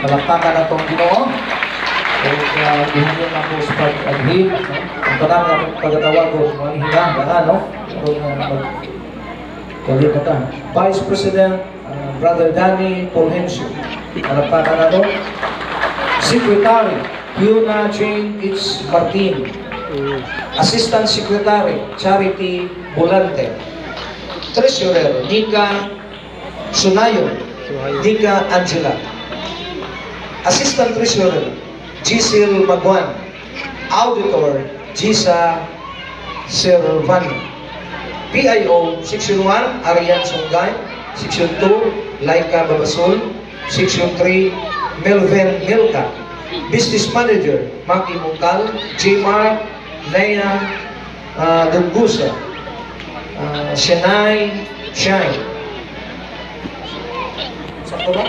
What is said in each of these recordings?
Malakpakan na itong Ginoo. Gihanyan ako sa pag-adhib. Ang tanang akong pagkatawag ko, mga hilang, no? Kalit na ka. Vice President, Brother Danny Polhensio. Malakpakan na ito. Secretary, Fiona Jane H. Martin. Assistant Secretary, Charity Bulante. Treasurer, Nika Sunayon, Nika Angela. Assistant Treasurer, Giselle Magwan. Auditor, Gisa Servano. PIO, Section 1, Arian Songgay. Section 2, Laika Babasol. Section 3, Melvin Milka. Business Manager, Maki Mungkal. Jmar Nea Dungusa. Shenai Shine. Sakto ba?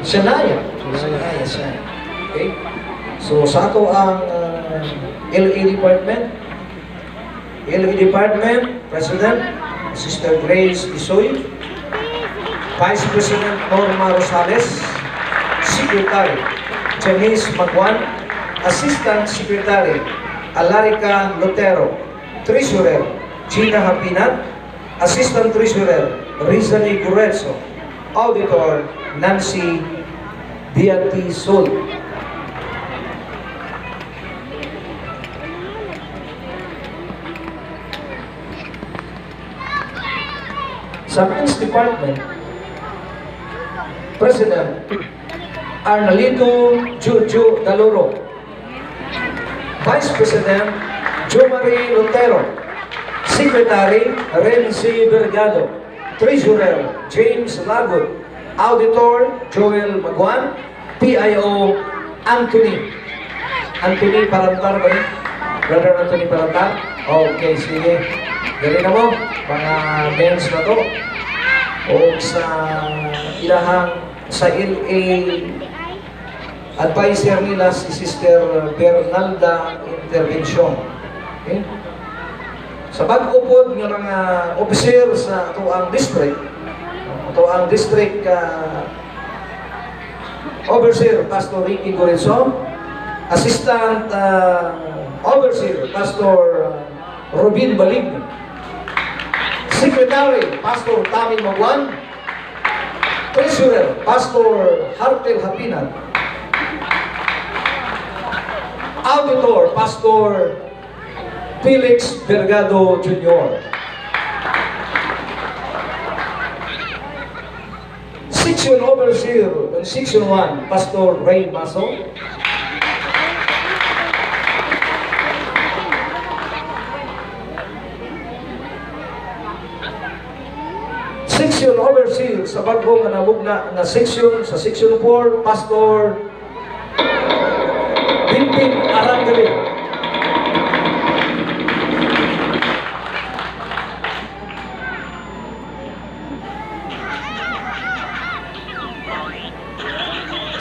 Shenaya. Shenaya Shine. Okay? So, sa ato ang LA Department. LA Department, President, Sister Grace Isoy. Vice President Norma Rosales. Secretary, Janice Magwan. Assistant Secretary, Alarica Lotero. Treasurer, Gina Hapinat. Assistant Treasurer, Rizani Gurezo. Auditor, Nancy Beati Sol. Sa Men's Department, President, Arnalito Juju Daluro. Vice President, Jomari Lotero. Secretary, Renzi Vergado. Treasurer, James Lagut. Auditor, Joel Magwan. PIO, Anthony. Anthony Parantar ba yun? Brother Anthony Parantar? Okay, sige. Dali na mo, mga men's na to. O sa ilahang, sa LA advisor nila si Sister Bernalda Intervention. Okay? Sa pag-upod ng mga officer sa tuang district, Overseer Pastor Ricky Gorizon, Assistant Overseer Pastor Robin Balig, Secretary Pastor Tami Magwan, Treasurer Pastor Hartel Hapinat, Auditor Pastor Felix Vergado Jr. Section Overseer in Section 1, Pastor Ray Maso. Section Overseer sa bagong nabugna na section, sa Section 4, Pastor Pimpin Arangali.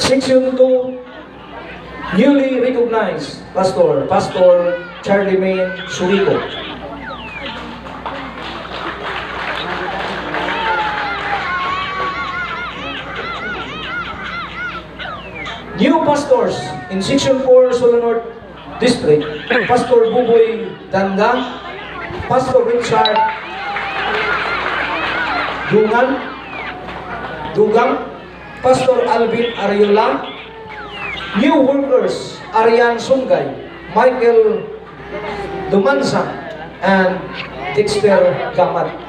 Section 2, newly recognized Pastor Charlie Main Surico. New pastors in Section 4, Solo North District, Pastor Buboy Danda, Pastor Richard Dugang, Pastor Alvin Ariola. New workers, Arian Sungay, Michael Dumansa, and Dexter Gamat.